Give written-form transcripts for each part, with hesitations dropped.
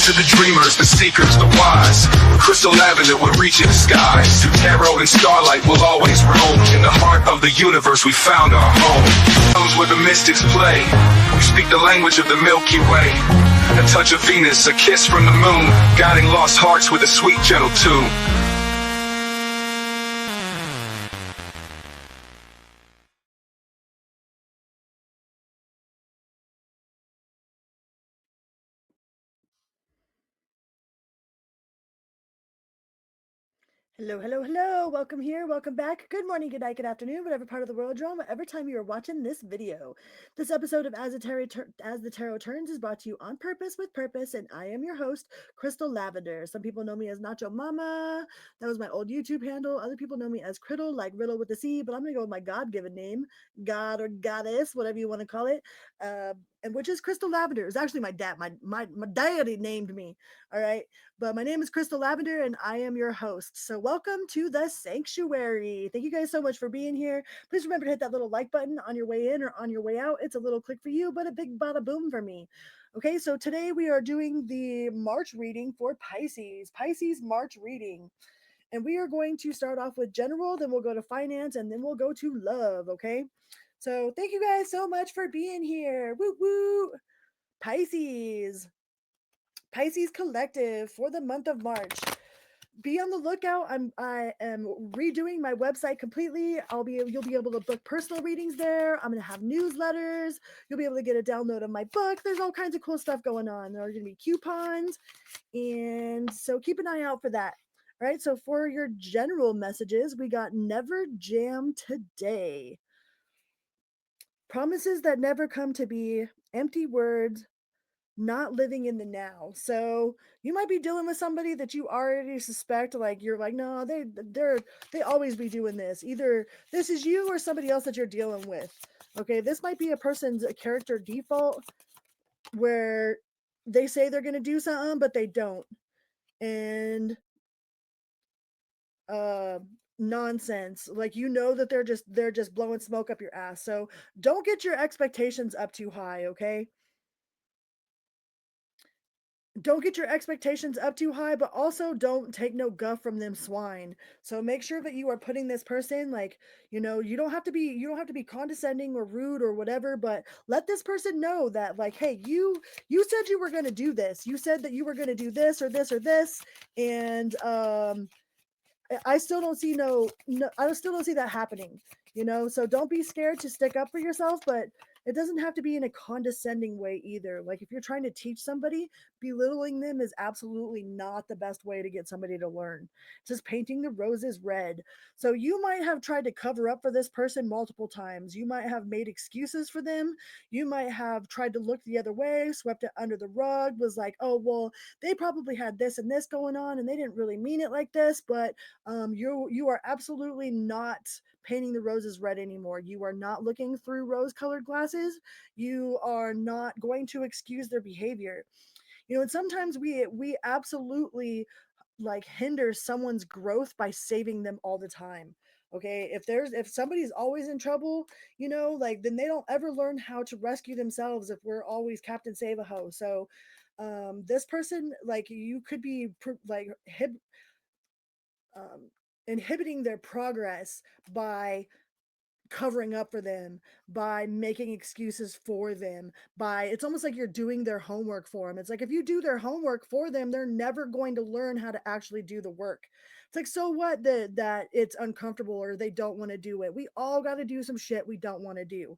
to the dreamers, the seekers, the wise. Crystal lavender will reach in the skies. Through tarot and starlight will always roam. In the heart of the universe we found our home. Comes where the mystics play. We speak the language of the Milky Way. A touch of Venus, a kiss from the moon, guiding lost hearts with a sweet gentle tune. Hello, hello, hello. Welcome here. Welcome back. Good morning, good night, good afternoon, whatever part of the world you're on, whatever time you are watching this video. This episode of As the Tarot Turns is brought to you on purpose with purpose, and I am your host, Crystal Lavender. Some people know me as Nacho Mama. That was my old YouTube handle. Other people know me as Criddle, like Riddle with a C, but I'm going to go with my God-given name, God or Goddess, whatever you want to call it, and which is Crystal Lavender. It's actually my dad. My daddy named me, all right? But my name is Crystal Lavender, and I am your host. So welcome to the sanctuary. Thank you guys so much for being here. Please remember to hit that little like button on your way in or on your way out. It's a little click for you, but a big bada boom for me. Okay, so today we are doing the March reading for Pisces. Pisces March reading. And we are going to start off with general, then we'll go to finance, and then we'll go to love, okay? So thank you guys so much for being here. Woo woo! Pisces Collective for the month of March. Be on the lookout. I am redoing my website completely. You'll be able to book personal readings there. I'm gonna have newsletters. You'll be able to get a download of my book. There's all kinds of cool stuff going on. There are gonna be coupons, and so keep an eye out for that. All right. So for your general messages, we got never jam today. Promises that never come to be, empty words, not living in the now. So you might be dealing with somebody that you already suspect, like you're like, no, they always be doing this. Either this is you or somebody else that you're dealing with. Okay, this might be a person's character default where they say they're gonna do something, but they don't. And nonsense. Like you know that they're just blowing smoke up your ass. So don't get your expectations up too high, okay? Don't get your expectations up too high, but also don't take no guff from them swine. So make sure that you are putting this person, like, you don't have to be condescending or rude or whatever, but let this person know that, like, hey, you said you were going to do this. You said that you were going to do this or this or this, and I still don't see I still don't see that happening, so don't be scared to stick up for yourself, but it doesn't have to be in a condescending way either. Like if you're trying to teach somebody, belittling them is absolutely not the best way to get somebody to learn. It's just painting the roses red. So you might have tried to cover up for this person multiple times. You might have made excuses for them. You might have tried to look the other way, swept it under the rug, was like, oh, well, they probably had this and this going on and they didn't really mean it like this, but you are absolutely not painting the roses red anymore. You are not looking through rose-colored glasses. You are not going to excuse their behavior. And sometimes we absolutely like hinder someone's growth by saving them all the time. Okay, if somebody's always in trouble, like then they don't ever learn how to rescue themselves if we're always Captain Save-A-Ho. So this person, like, you could be like inhibiting their progress by covering up for them, by making excuses for them, it's almost like you're doing their homework for them. It's like if you do their homework for them, they're never going to learn how to actually do the work. It's like, so what that it's uncomfortable or they don't want to do it. We all got to do some shit we don't want to do.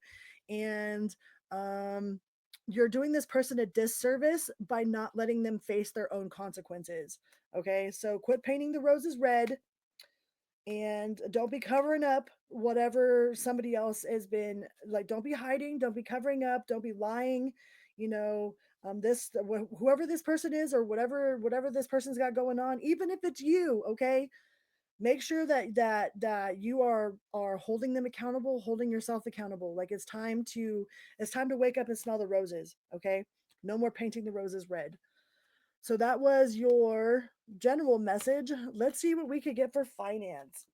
And you're doing this person a disservice by not letting them face their own consequences. Okay, so quit painting the roses red. And don't be covering up whatever somebody else has been like. Don't be hiding, don't be covering up, don't be lying. This whoever this person is or whatever this person's got going on, even if it's you, okay, make sure that you are holding them accountable, holding yourself accountable. Like it's time to wake up and smell the roses. Okay, no more painting the roses red. So that was your general message. Let's see what we could get for finance.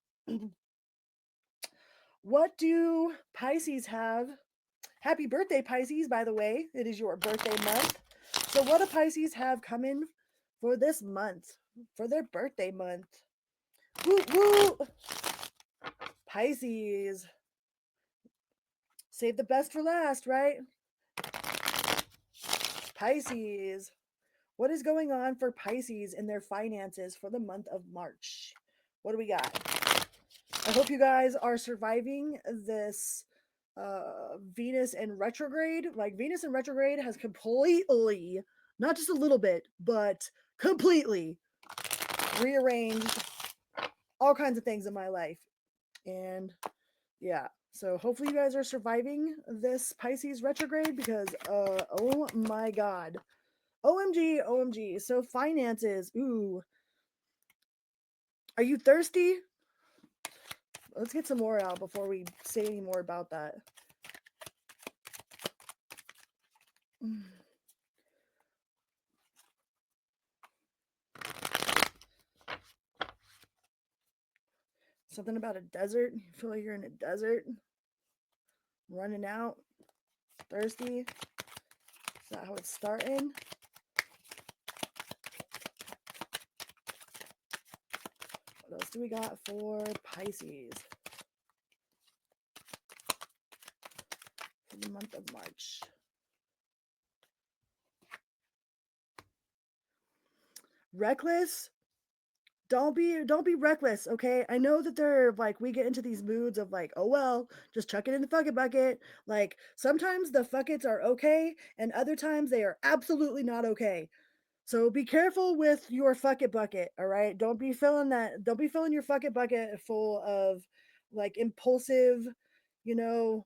What do Pisces have? Happy birthday, Pisces, by the way. It is your birthday month. So what do Pisces have coming for this month, for their birthday month? Woo woo! Pisces. Save the best for last, right? Pisces. What is going on for Pisces in their finances for the month of March? What do we got? I hope you guys are surviving this Venus in retrograde. Like, Venus in retrograde has completely, not just a little bit, but completely rearranged all kinds of things in my life. And yeah, so hopefully you guys are surviving this Pisces retrograde, because oh my god. OMG, OMG. So finances. Ooh. Are you thirsty? Let's get some more out before we say any more about that. Something about a desert. You feel like you're in a desert. Running out. Thirsty. Is that how it's starting? What else do we got for Pisces for the month of March? Reckless. Don't be reckless, okay? I know that they're like, we get into these moods of like, oh well, just chuck it in the fuck it bucket. Like, sometimes the fuckets are okay, and other times they are absolutely not okay. So be careful with your fuck it bucket, all right? Don't be filling your fuck it bucket full of like you know,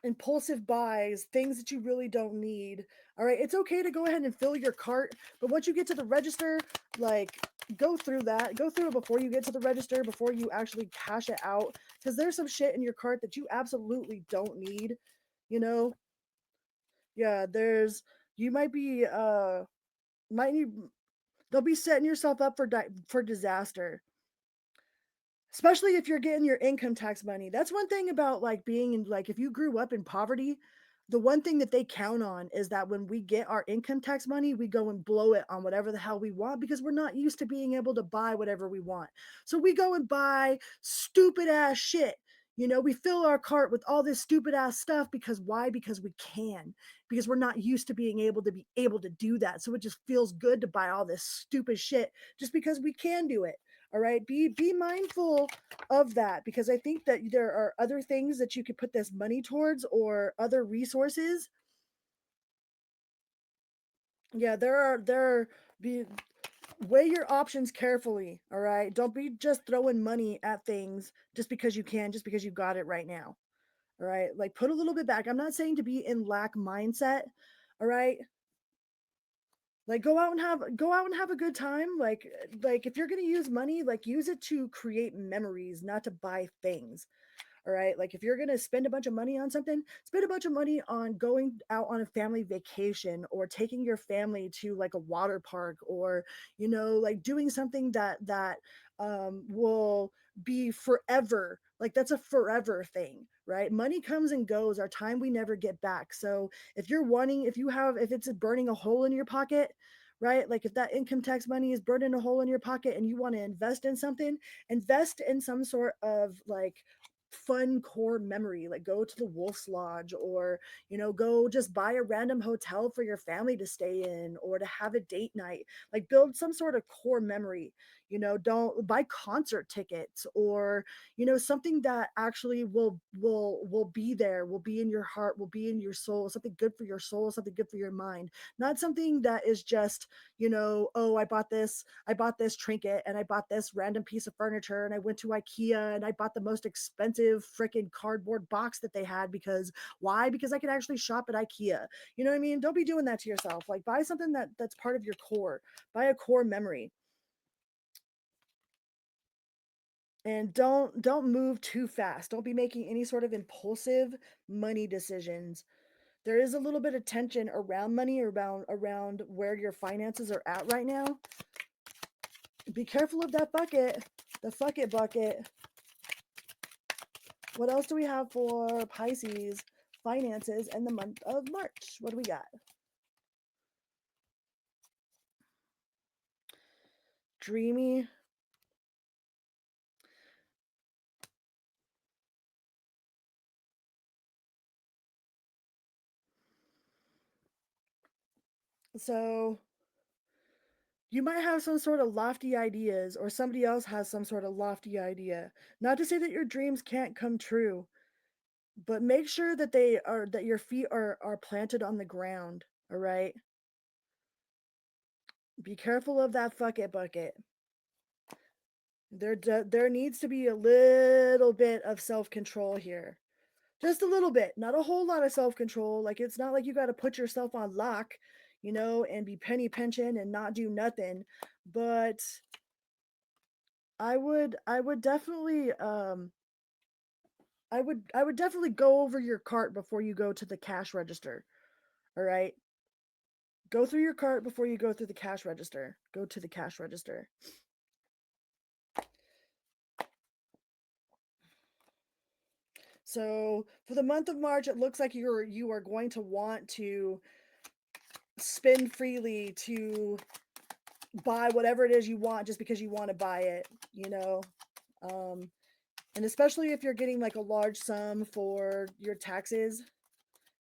impulsive buys, things that you really don't need. All right, it's okay to go ahead and fill your cart, but once you get to the register, like, go through it before you get to the register, before you actually cash it out, because there's some shit in your cart that you absolutely don't need, you know. Yeah, you might be might need they'll be setting yourself up for disaster, especially if you're getting your income tax money. That's one thing about like being in, like, if you grew up in poverty, the one thing that they count on is that when we get our income tax money, we go and blow it on whatever the hell we want, because we're not used to being able to buy whatever we want. So we go and buy stupid ass shit. You know, we fill our cart with all this stupid ass stuff, because why? Because we can. Because we're not used to being able to do that. So it just feels good to buy all this stupid shit just because we can do it. All right, be mindful of that, because I think that there are other things that you could put this money towards, or other resources. Yeah, be weigh your options carefully. All right, don't be just throwing money at things just because you can, just because you got it right now. All right, like, put a little bit back. I'm not saying to be in lack mindset. All right, like, go out and have a good time. Like if you're going to use money, like, use it to create memories, not to buy things. All right, like, if you're going to spend a bunch of money on something, spend a bunch of money on going out on a family vacation, or taking your family to like a water park, or, like, doing something that will be forever. Like, that's a forever thing, right? Money comes and goes. Our time we never get back. So if it's burning a hole in your pocket, right? Like, if that income tax money is burning a hole in your pocket and you want to invest in something, invest in some sort of like fun core memory. Like, go to the Wolf's Lodge, or go just buy a random hotel for your family to stay in, or to have a date night. Like, build some sort of core memory. Don't buy concert tickets, or something that actually will be there, will be in your heart, will be in your soul, something good for your soul, something good for your mind. Not something that is just, oh, I bought this trinket, and I bought this random piece of furniture, and I went to IKEA and I bought the most expensive freaking cardboard box that they had. Because why? Because I could actually shop at IKEA. You know what I mean? Don't be doing that to yourself. Like, buy something that's part of your core. Buy a core memory. And don't move too fast. Don't be making any sort of impulsive money decisions. There is a little bit of tension around money, around where your finances are at right now. Be careful of that bucket, the fuck it bucket. What else do we have for Pisces finances in the month of March? What do we got? dreamy. So you might have some sort of lofty ideas, or somebody else has some sort of lofty idea. Not to say that your dreams can't come true, but make sure that your feet are planted on the ground. All right. Be careful of that fuck it bucket. There needs to be a little bit of self control here. Just a little bit, not a whole lot of self control. Like, it's not like you got to put yourself on lock, and be penny pension and not do nothing. But I would definitely I would definitely go over your cart before you go to the cash register. All right. Go through your cart before you go through the cash register. Go to the cash register. So for the month of March, it looks like you are going to want to spend freely to buy whatever it is you want just because you want to buy it, you know. Um, and especially if you're getting like a large sum for your taxes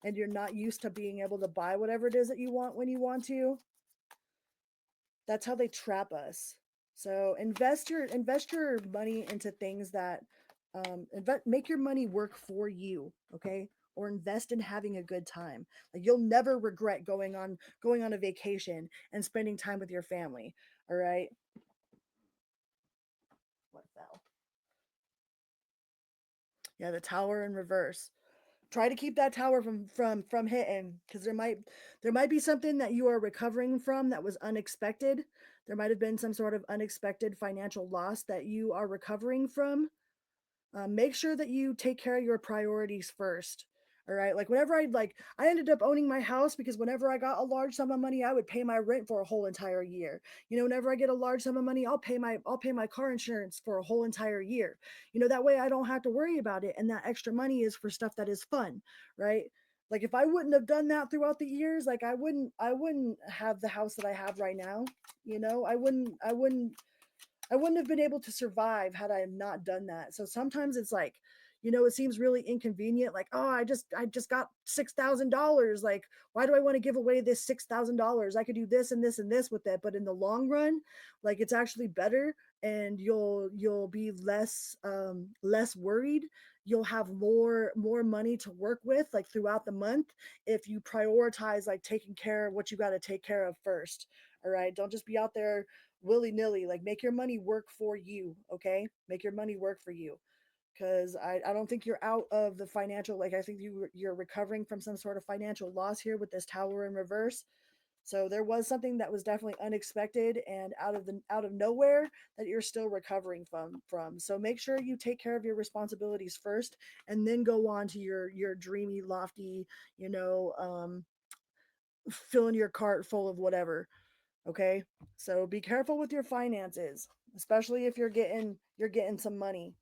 and you're not used to being able to buy whatever it is that you want when you want to, that's how they trap us. So invest your money into things that make your money work for you, okay? Or invest in having a good time. Like, you'll never regret going on a vacation and spending time with your family. All right. What fell? Yeah, the tower in reverse. Try to keep that tower from hitting, because there might be something that you are recovering from that was unexpected. There might have been some sort of unexpected financial loss that you are recovering from. Make sure that you take care of your priorities first. All right. Like, whenever I ended up owning my house because whenever I got a large sum of money, I would pay my rent for a whole entire year. Whenever I get a large sum of money, I'll pay my car insurance for a whole entire year. That way I don't have to worry about it. And that extra money is for stuff that is fun. Right. Like, if I wouldn't have done that throughout the years, like, I wouldn't have the house that I have right now. I wouldn't have been able to survive had I not done that. So sometimes it's like, it seems really inconvenient. Like, oh, I just got $6,000. Like, why do I want to give away this $6,000? I could do this and this and this with it. But in the long run, like, it's actually better, and you'll be less worried. You'll have more money to work with, like, throughout the month, if you prioritize, like, taking care of what you got to take care of first. All right. Don't just be out there willy-nilly. Like, make your money work for you. Okay, make your money work for you, because I don't think you're out of the financial, like, I think you're recovering from some sort of financial loss here with this tower in reverse. So there was something that was definitely unexpected and out of nowhere that you're still recovering from. So make sure you take care of your responsibilities first, and then go on to your dreamy, lofty, filling your cart full of whatever. Okay. So be careful with your finances, especially if you're getting some money.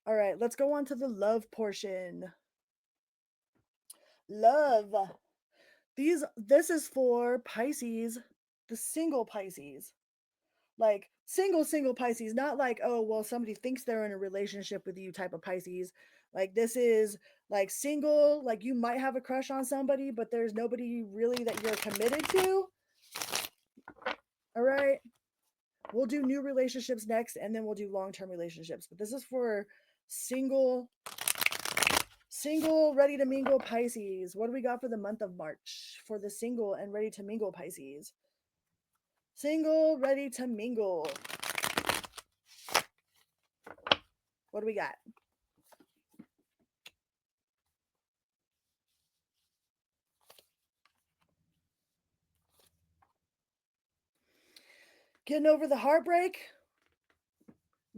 All right, let's go on to the love portion. Love. This is for Pisces, the single Pisces. Like, single Pisces, not like, oh, well, somebody thinks they're in a relationship with you type of Pisces. Like, this is like single, like, you might have a crush on somebody, but there's nobody really that you're committed to. All right. We'll do new relationships next, and then we'll do long-term relationships. But this is for single, ready to mingle Pisces. What do we got for the month of March for the single and ready to mingle Pisces? Single, ready to mingle. What do we got? Getting over the heartbreak?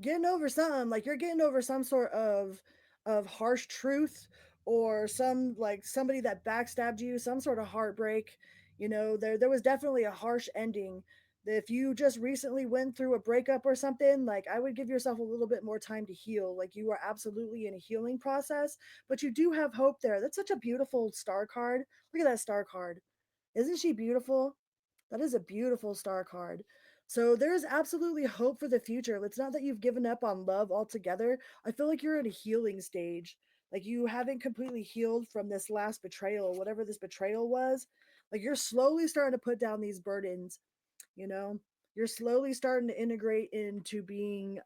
Getting over something, like, you're getting over some sort of harsh truth, or some, like, somebody that backstabbed you, some sort of heartbreak. There was definitely a harsh ending. If you just recently went through a breakup or something, like, I would give yourself a little bit more time to heal. Like, you are absolutely in a healing process, but you do have hope there. That's such a beautiful star card. Look at that star card. Isn't she beautiful? That is a beautiful star card. So there is absolutely hope for the future. It's not that you've given up on love altogether. I feel like you're in a healing stage. Like you haven't completely healed from this last betrayal, whatever this betrayal was. Like you're slowly starting to put down these burdens, you know? You're slowly starting to integrate into being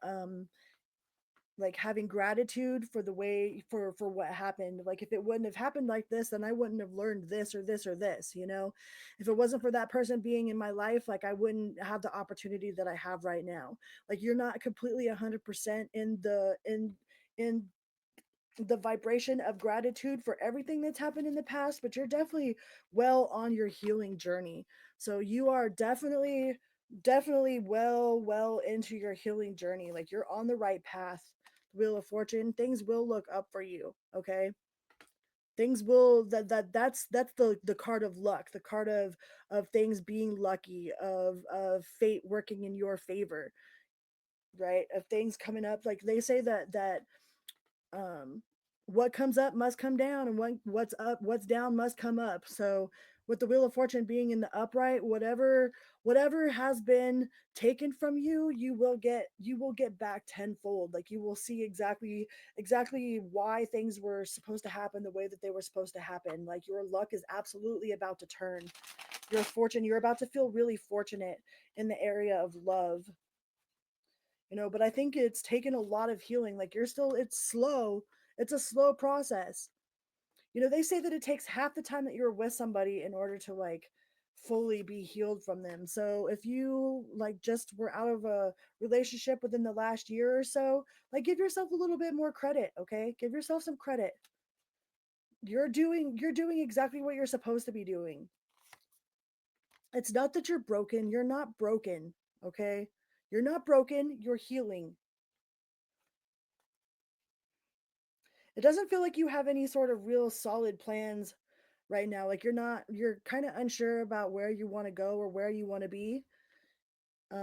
like having gratitude for the way for what happened. Like if it wouldn't have happened like this, then I wouldn't have learned this or this or this, you know. If it wasn't for that person being in my life, like I wouldn't have the opportunity that I have right now. Like you're not completely 100% in the vibration of gratitude for everything that's happened in the past, but you're definitely well on your healing journey. So you are definitely well into your healing journey. Like you're on the right path. Wheel of Fortune, things will look up for you, okay? Things will that's the card of luck, the card of things being lucky, of fate working in your favor, right? Of things coming up. Like they say that um what comes up must come down, and what's down must come up. So with the Wheel of Fortune being in the upright, whatever has been taken from you, you will get back tenfold. Like you will see exactly why things were supposed to happen the way that they were supposed to happen. Like your luck is absolutely about to turn. Your fortune, you're about to feel really fortunate in the area of love, you know. But I think it's taken a lot of healing. Like you're still, it's slow, it's a slow process. You know, they say that it takes half the time that you're with somebody in order to like fully be healed from them. So if you like just were out of a relationship within the last year or so, like give yourself a little bit more credit, okay? Give yourself some credit. You're doing exactly what you're supposed to be doing. It's not that you're broken, you're not broken, okay? You're not broken, you're healing. It doesn't feel like you have any sort of real solid plans right now. Like you're kind of unsure about where you want to go or where you want to be.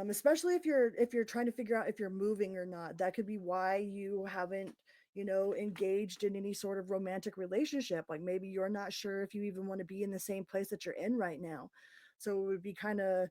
Especially if you're trying to figure out if you're moving or not. That could be why you haven't, engaged in any sort of romantic relationship. Like maybe you're not sure if you even want to be in the same place that you're in right now. So it would be kind of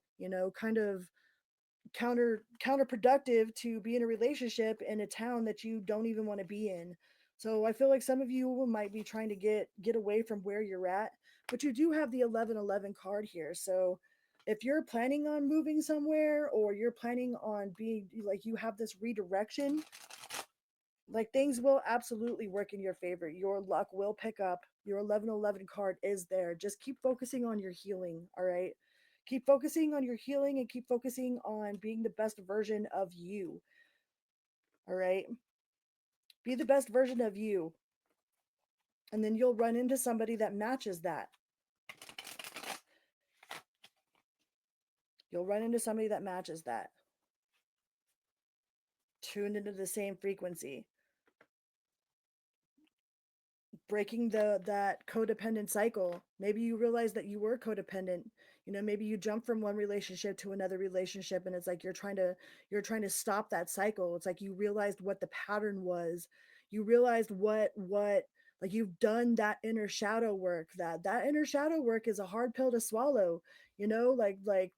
counterproductive to be in a relationship in a town that you don't even want to be in. So I feel like some of you might be trying to get away from where you're at, but you do have the 1111 card here. So if you're planning on moving somewhere, or you're planning on being like, you have this redirection, like things will absolutely work in your favor. Your luck will pick up. Your 1111 card is there. Just keep focusing on your healing, all right? Keep focusing on your healing and keep focusing on being the best version of you, all right? Be the best version of you. And then you'll run into somebody that matches that. You'll run into somebody that matches that. Tuned into the same frequency. Breaking that codependent cycle. Maybe you realize that you were codependent. Maybe you jump from one relationship to another relationship, and it's like you're trying to stop that cycle. It's like you realized what the pattern was. You realized what like you've done that inner shadow work. That inner shadow work is a hard pill to swallow. Like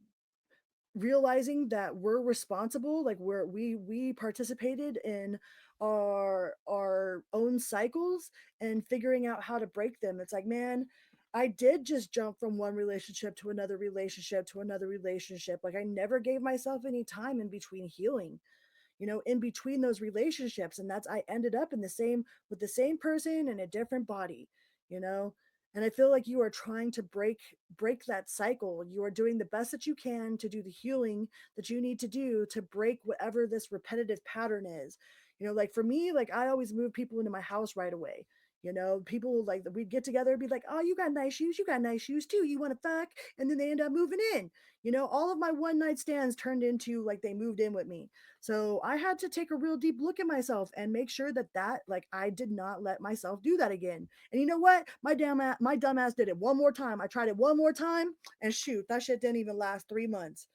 realizing that we're responsible, like we participated in our own cycles, and figuring out how to break them. It's like, man, I did just jump from one relationship to another relationship to another relationship. Like I never gave myself any time in between healing, in between those relationships. And that's, I ended up in the same with the same person in a different body, you know. And I feel like you are trying to break that cycle. You are doing the best that you can to do the healing that you need to do to break whatever this repetitive pattern is. Like for me, like I always move people into my house right away. People, like, we'd get together and be like, oh, you got nice shoes, you got nice shoes too, you want to fuck? And then they end up moving in. All of my one night stands turned into like they moved in with me. So I had to take a real deep look at myself and make sure that like I did not let myself do that again. And you know what? My dumb ass did it one more time. I tried it one more time, and shoot, that shit didn't even last 3 months.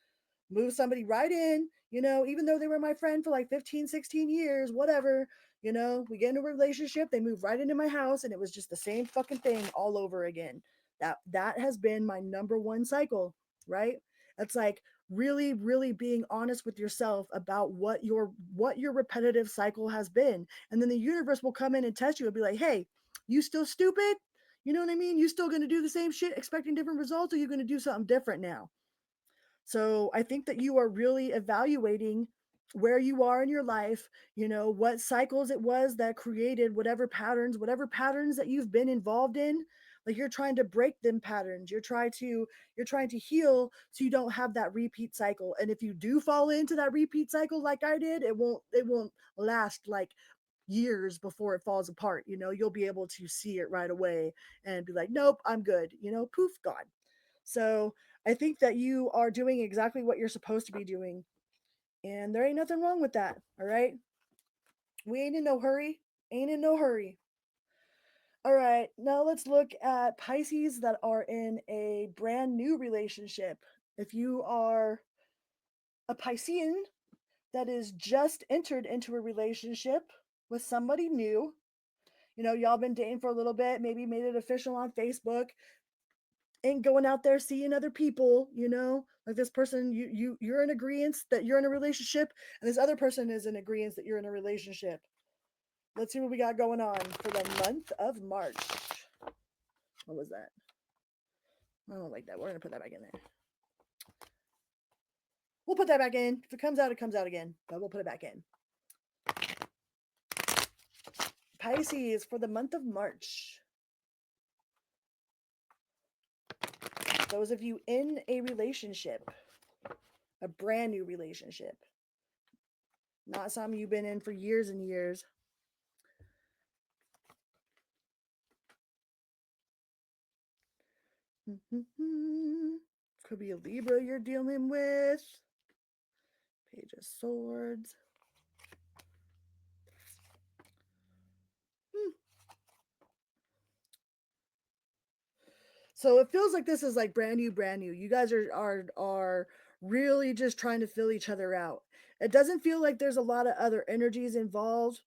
Move somebody right in, even though they were my friend for like 15, 16 years, whatever. We get into a relationship, they move right into my house, and it was just the same fucking thing all over again. That has been my number one cycle, right? It's like really, really being honest with yourself about what your repetitive cycle has been. And then the universe will come in and test you and be like, hey, you still stupid? You know what I mean? You still gonna do the same shit expecting different results, or you gonna do something different now? So I think that you are really evaluating where you are in your life, what cycles it was that created whatever patterns that you've been involved in. Like you're trying to break them patterns. You're trying to heal so you don't have that repeat cycle. And if you do fall into that repeat cycle like I did, it won't last like years before it falls apart. You'll be able to see it right away and be like, nope, I'm good. Poof, gone. So I think that you are doing exactly what you're supposed to be doing. And there ain't nothing wrong with that. All right. We ain't in no hurry. Ain't in no hurry. All right. Now let's look at Pisces that are in a brand new relationship. If you are a Piscean that is just entered into a relationship with somebody new, y'all been dating for a little bit, maybe made it official on Facebook, ain't going out there seeing other people, like this person, you're in agreement that you're in a relationship, and this other person is in agreement that you're in a relationship. Let's see what we got going on for the month of March. What was that? I don't like that. We're gonna put that back in there. We'll put that back in. If it comes out, it comes out again, but we'll put it back in. Pisces for the month of March. Those of you in a relationship, a brand new relationship, not something you've been in for years and years. Could be a Libra you're dealing with. Page of Swords. So it feels like this is like brand new, brand new. You guys are really just trying to fill each other out. It doesn't feel like there's a lot of other energies involved,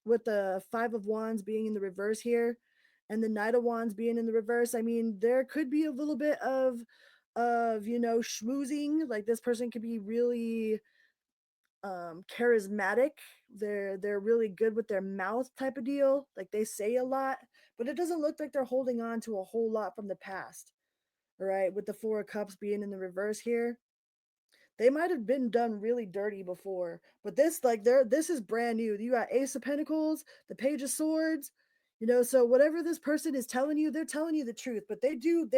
with the Five of Wands being in the reverse here and the Knight of Wands being in the reverse. I mean, there could be a little bit of schmoozing. Like this person could be really charismatic. They're really good with their mouth type of deal. Like they say a lot, but it doesn't look like they're holding on to a whole lot from the past. All right, with the Four of Cups being in the reverse here, they might have been done really dirty before, but this is brand new. You got Ace of Pentacles, the Page of Swords. So whatever this person is telling you, they're telling you the truth, but they do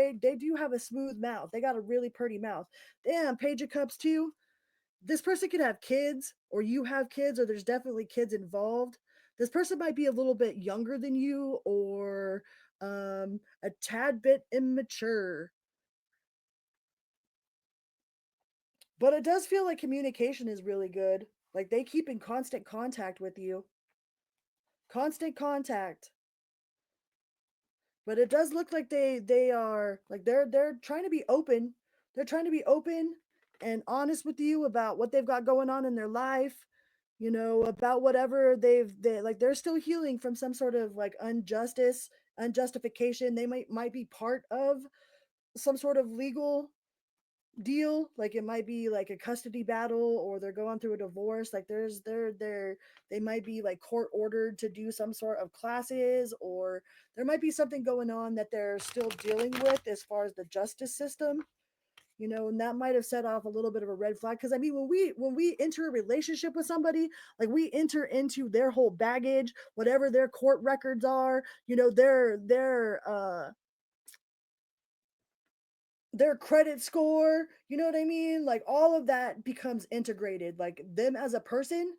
have a smooth mouth. They got a really pretty mouth. Damn, Page of Cups too. This person could have kids, or you have kids, or there's definitely kids involved. This person might be a little bit younger than you, or a tad bit immature. But it does feel like communication is really good. Like they keep in constant contact with you. Constant contact. But it does look like they are like they're trying to be open. They're trying to be open and honest with you about what they've got going on in their life, about whatever they're still healing from some sort of like unjustification. They might be part of some sort of legal deal. Like it might be like a custody battle, or they're going through a divorce. Like they might be like court ordered to do some sort of classes, or there might be something going on that they're still dealing with as far as the justice system. And that might have set off a little bit of a red flag, because I mean, when we enter a relationship with somebody, like we enter into their whole baggage, whatever their court records are, their credit score, you know what I mean? Like all of that becomes integrated. Like them as a person,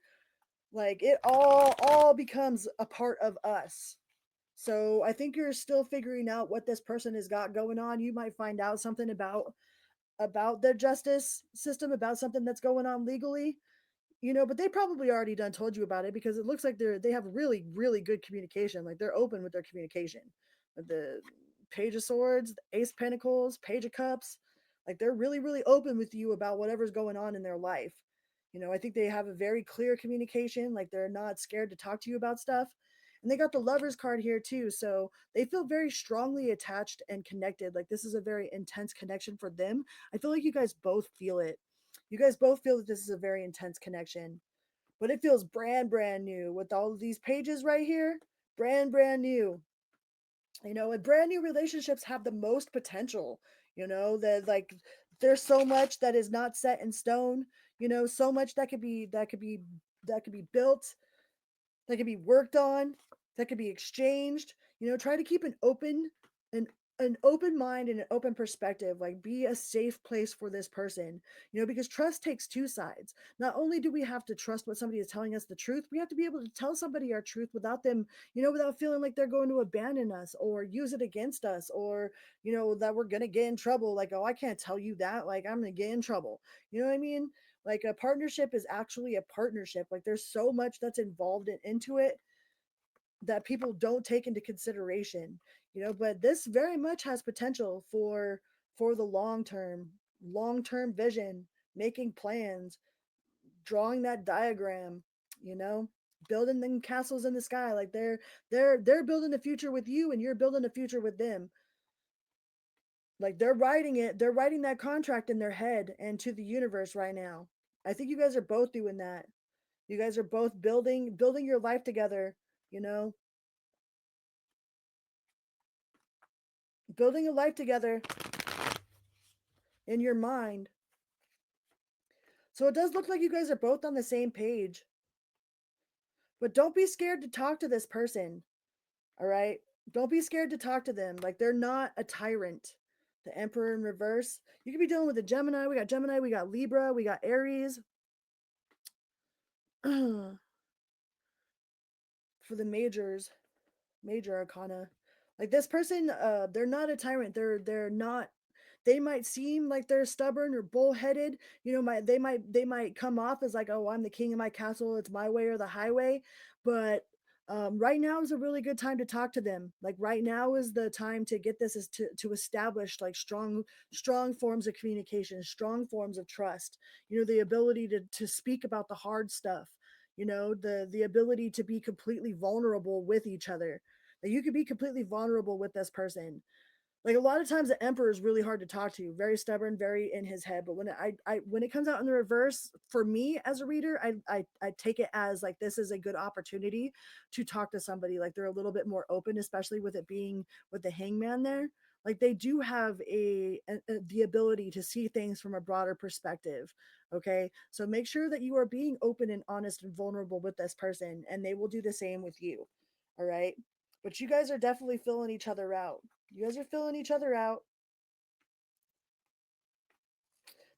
like it all becomes a part of us. So I think you're still figuring out what this person has got going on. You might find out something about their justice system, about something that's going on legally, but they probably already done told you about it, because it looks like they have really, really good communication. Like they're open with their communication. The Page of Swords, the Ace of Pentacles, Page of Cups, like they're really, really open with you about whatever's going on in their life. I think they have a very clear communication. Like they're not scared to talk to you about stuff. And they got the Lovers card here too. So they feel very strongly attached and connected. Like this is a very intense connection for them. I feel like you guys both feel it. You guys both feel that this is a very intense connection. But it feels brand new with all of these pages right here. Brand new. You know, and brand new relationships have the most potential. You know, that like there's so much that is not set in stone. You know, so much that could be built, that could be worked on, that could be exchanged. You know, try to keep an an open mind and an open perspective. Like be a safe place for this person. You know, because trust takes two sides. Not only do we have to trust what somebody is telling us the truth, we have to be able to tell somebody our truth without them, you know, without feeling like they're going to abandon us or use it against us, or you know that we're gonna get in trouble. Like, oh, I can't tell you that. Like, I'm gonna get in trouble. You know what I mean? Like a partnership is actually a partnership. Like there's so much that's involved into it that people don't take into consideration, you know, but this very much has potential for the long term vision, making plans, drawing that diagram, you know, building them castles in the sky. Like they're building a future with you and you're building a future with them. Like they're writing that contract in their head and to the universe right now. I think you guys are both doing that. You guys are both building your life together, you know, building a life together in your mind. So it does look like you guys are both on the same page. But don't be scared to talk to this person, all right? Don't be scared to talk to them. Like they're not a tyrant. The Emperor in reverse. You could be dealing with a Gemini, we got Libra, we got Aries. For the major arcana. Like this person, they're not a tyrant. They're not. They might seem like they're stubborn or bullheaded. You know, they might come off as like, oh, I'm the king of my castle. It's my way or the highway. But right now is a really good time to talk to them. Like right now is the time to get this is to establish like strong forms of communication, strong forms of trust. You know, the ability to speak about the hard stuff. You know, the ability to be completely vulnerable with each other. Like you could be completely vulnerable with this person. Like a lot of times the Emperor is really hard to talk to, very stubborn, very in his head. But when it comes out in the reverse, for me as a reader, I take it as like this is a good opportunity to talk to somebody. Like they're a little bit more open, especially with it being with the Hangman there. Like they do have the ability to see things from a broader perspective. Okay, so make sure that you are being open and honest and vulnerable with this person, and they will do the same with you. All right, but you guys are definitely filling each other out. You guys are filling each other out.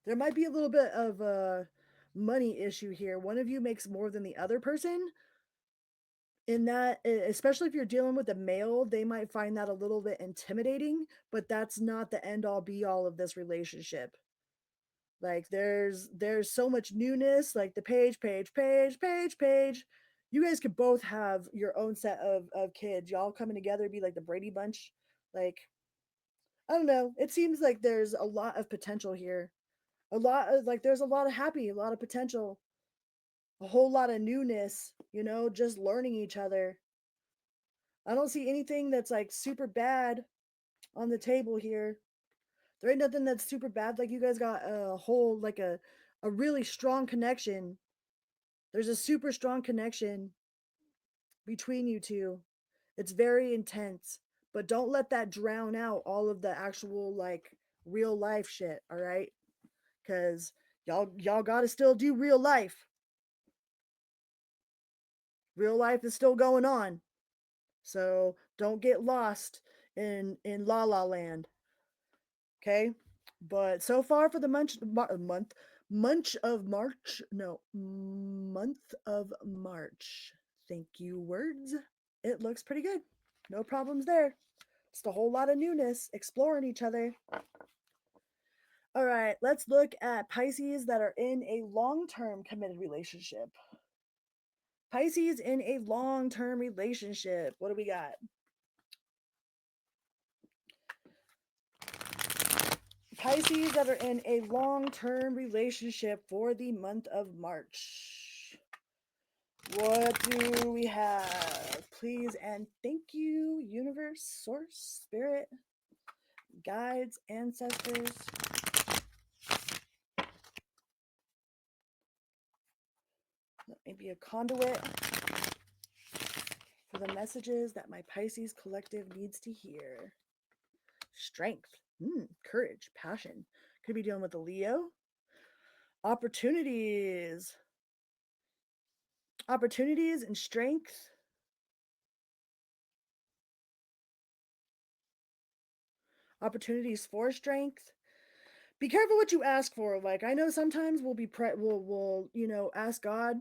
There might be a little bit of a money issue here. One of you makes more than the other person. In that, especially if you're dealing with a male, they might find that a little bit intimidating, but that's not the end all be all of this relationship. Like there's so much newness, like the page. You guys could both have your own set of kids. Y'all coming together be like the Brady Bunch. Like I don't know. It seems like there's a lot of potential here. A lot of like there's a lot of happy, a lot of potential, a whole lot of newness, you know, just learning each other. I don't see anything that's like super bad on the table here. There ain't nothing that's super bad. Like you guys got a whole like a really strong connection. There's a super strong connection between you two. It's very intense, but don't let that drown out all of the actual like real life shit, all right? Cuz y'all got to still do real life. Real life is still going on. So don't get lost in La La Land. Okay? But so far for the month of March. Thank you, words. It looks pretty good. No problems there. Just a whole lot of newness, exploring each other. All right, let's look at Pisces that are in a long term committed relationship. Pisces in a long term relationship. What do we got? Pisces that are in a long term relationship for the month of March. What do we have? Please and thank you, universe, source, spirit, guides, ancestors. Let me be a conduit for the messages that my Pisces collective needs to hear. Strength, courage, passion. Could be dealing with a Leo. Opportunities. Opportunities and strength. Opportunities for strength. Be careful what you ask for. Like, I know sometimes we'll ask God,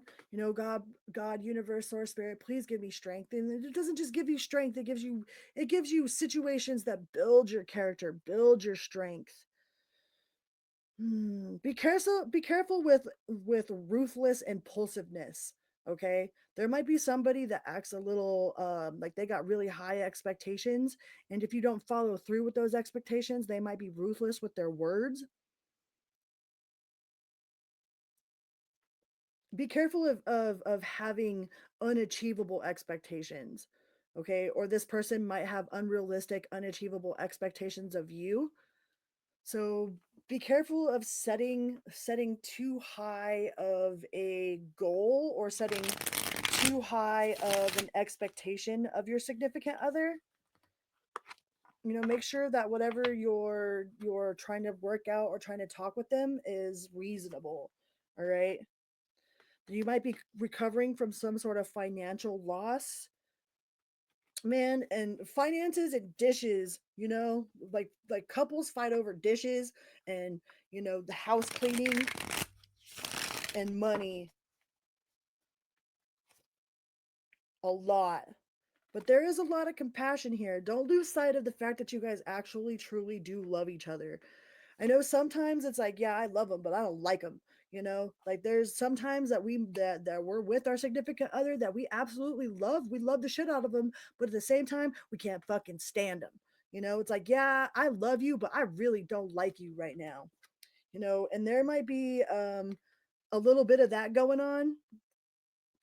God, universe, source, spirit, please give me strength. And it doesn't just give you strength, it gives you situations that build your character, build your strength. Be careful with ruthless impulsiveness. Okay, there might be somebody that acts a little like they got really high expectations, and if you don't follow through with those expectations, they might be ruthless with their words. Be careful of having unachievable expectations. Okay, or this person might have unrealistic, unachievable expectations of you. So be careful of setting too high of a goal or setting too high of an expectation of your significant other. Make sure that whatever you're trying to work out or trying to talk with them is reasonable. All right. You might be recovering from some sort of financial loss, man. And finances and dishes, like couples fight over dishes, and the house cleaning and money a lot. But there is a lot of compassion here. Don't lose sight of the fact that you guys actually truly do love each other. I know sometimes it's like, yeah, I love them, but I don't like them. Like there's sometimes that we're with our significant other that we absolutely love. We love the shit out of them, but at the same time, we can't fucking stand them. It's like, yeah, I love you, but I really don't like you right now. And there might be a little bit of that going on.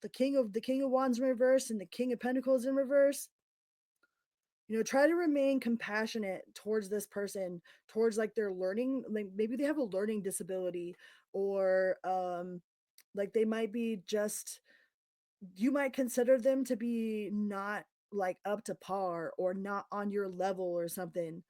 The King of Wands in reverse and the King of Pentacles in reverse. Try to remain compassionate towards this person, towards like their learning, like maybe they have a learning disability, or like they might be just, you might consider them to be not like up to par or not on your level or something.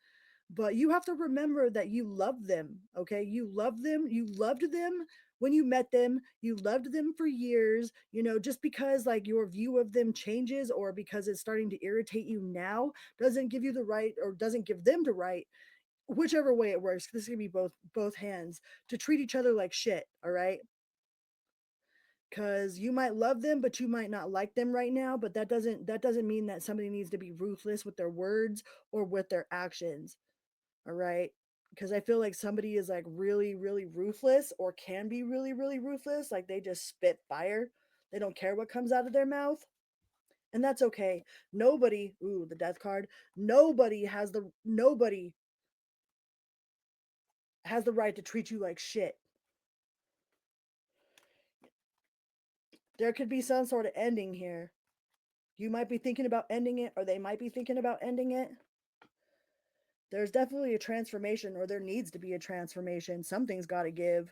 But you have to remember that you love them. Okay, you love them, you loved them when you met them, you loved them for years. Just because like your view of them changes or because it's starting to irritate you now doesn't give you the right, or doesn't give them the right, whichever way it works. This is gonna be both hands, to treat each other like shit. All right, because you might love them but you might not like them right now, but that doesn't mean that somebody needs to be ruthless with their words or with their actions. All right. Because I feel like somebody is like really, really ruthless, or can be really, really ruthless. Like they just spit fire. They don't care what comes out of their mouth. And that's okay. Nobody, ooh, the death card, nobody has the right to treat you like shit. There could be some sort of ending here. You might be thinking about ending it, or they might be thinking about ending it. There's definitely a transformation, or there needs to be a transformation. Something's got to give.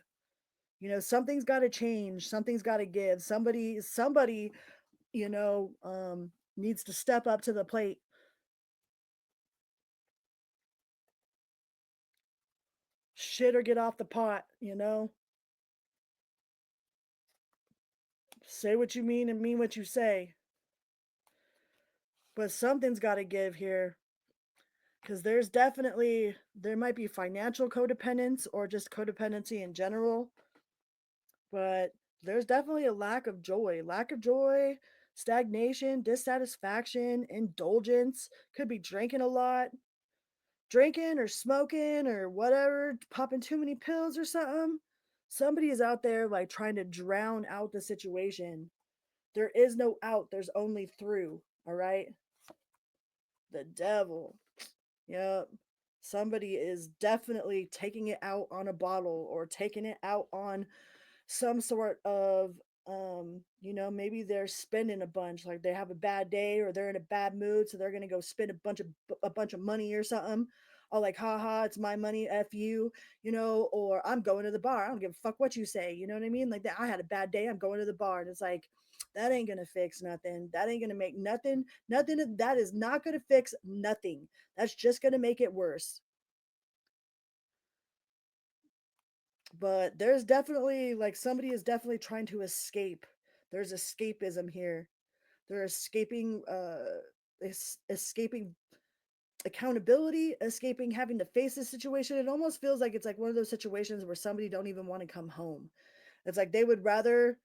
Something's got to change. Something's got to give. Somebody needs to step up to the plate. Shit or get off the pot. Say what you mean and mean what you say. But something's got to give here. Because there might be financial codependence or just codependency in general. But there's definitely a lack of joy, stagnation, dissatisfaction, indulgence. Could be drinking a lot, drinking or smoking or whatever, popping too many pills or something. Somebody is out there like trying to drown out the situation. There is no out, there's only through. All right. The devil. Yep. Somebody is definitely taking it out on a bottle or taking it out on some sort of Maybe they're spending a bunch, like they have a bad day or they're in a bad mood, so they're gonna go spend a bunch of money or something. Or like, haha, it's my money, f you, or I'm going to the bar. I don't give a fuck what you say. You know what I mean? Like that, I had a bad day. I'm going to the bar, and it's like that ain't gonna fix nothing. That ain't gonna make nothing. Nothing. That is not gonna fix nothing. That's just gonna make it worse. But there's definitely like somebody is definitely trying to escape. There's escapism here. They're escaping escaping accountability, escaping having to face this situation. It almost feels like it's like one of those situations where somebody don't even want to come home. It's like they would rather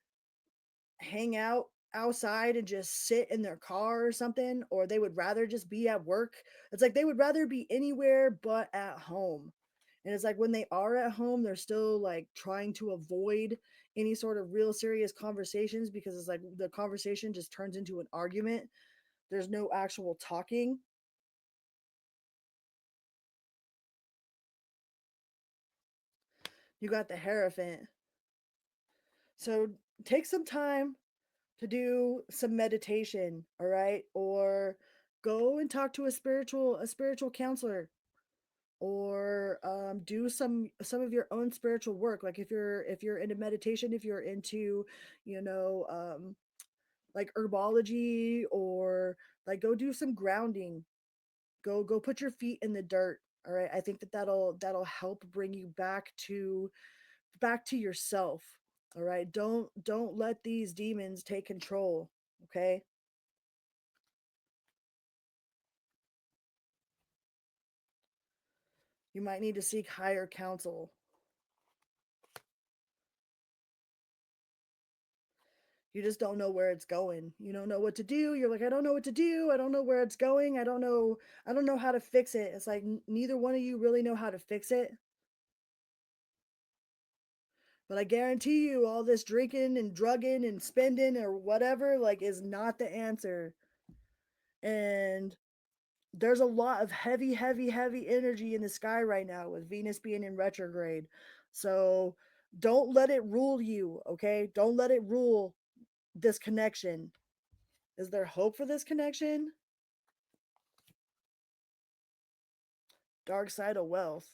hang out outside and just sit in their car or something, or they would rather just be at work. It's like they would rather be anywhere but at home. And it's like when they are at home, they're still like trying to avoid any sort of real serious conversations, because it's like the conversation just turns into an argument. There's no actual talking. You got the Hierophant. So take some time to do some meditation, all right? Or go and talk to a spiritual counselor, or do some of your own spiritual work. Like if you're into meditation, if you're into, you know, like herbology, or like go do some grounding. Go put your feet in the dirt. All right. I think that'll help bring you back to yourself. All right. Don't let these demons take control. Okay. You might need to seek higher counsel. You just don't know where it's going. You don't know what to do. You're like, I don't know what to do. I don't know where it's going. I don't know how to fix it. It's like neither one of you really know how to fix it. But I guarantee you, all this drinking and drugging and spending or whatever, like, is not the answer. And there's a lot of heavy, heavy, heavy energy in the sky right now with Venus being in retrograde. So don't let it rule you, okay? Don't let it rule this connection. Is there hope for this connection? Dark side of wealth.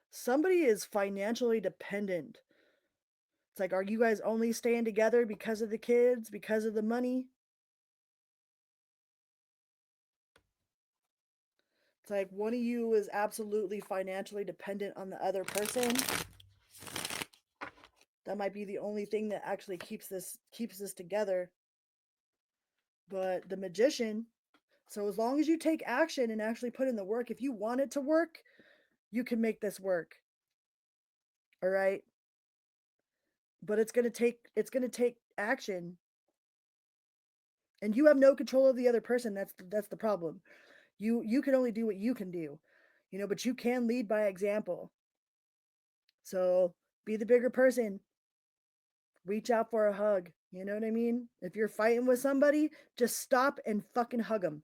Somebody is financially dependent. It's like, are you guys only staying together because of the kids, because of the money? It's like one of you is absolutely financially dependent on the other person. That might be the only thing that actually keeps this together. But the Magician, so as long as you take action and actually put in the work, if you want it to work, you can make this work. All right? But it's going to take action, and you have no control of the other person. That's the problem. You can only do what you can do. But you can lead by example. So be the bigger person. Reach out for a hug. You know what I mean? If you're fighting with somebody, just stop and fucking hug them.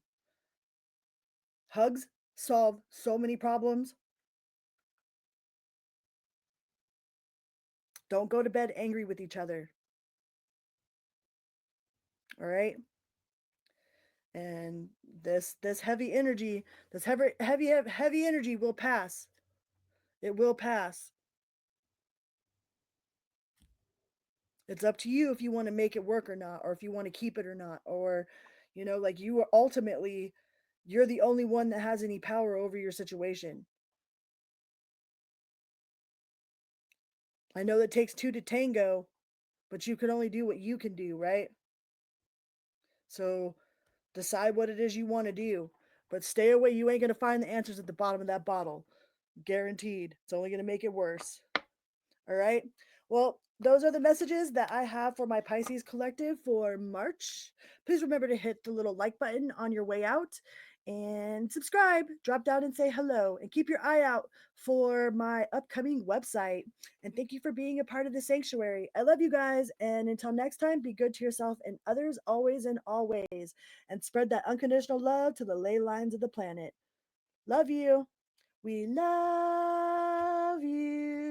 Hugs solve so many problems. Don't go to bed angry with each other. All right? And this heavy energy, this heavy energy will pass. It will pass. It's up to you if you want to make it work or not, or if you want to keep it or not, or like you are ultimately, you're the only one that has any power over your situation. I know that takes two to tango, but you can only do what you can do, right? So decide what it is you want to do, but stay away. You ain't going to find the answers at the bottom of that bottle. Guaranteed. It's only going to make it worse. All right. Well, those are the messages that I have for my Pisces collective for March. Please remember to hit the little like button on your way out and subscribe. Drop down and say hello, and keep your eye out for my upcoming website. And thank you for being a part of the sanctuary. I love you guys. And until next time, be good to yourself and others always and always. And spread that unconditional love to the ley lines of the planet. Love you. We love you.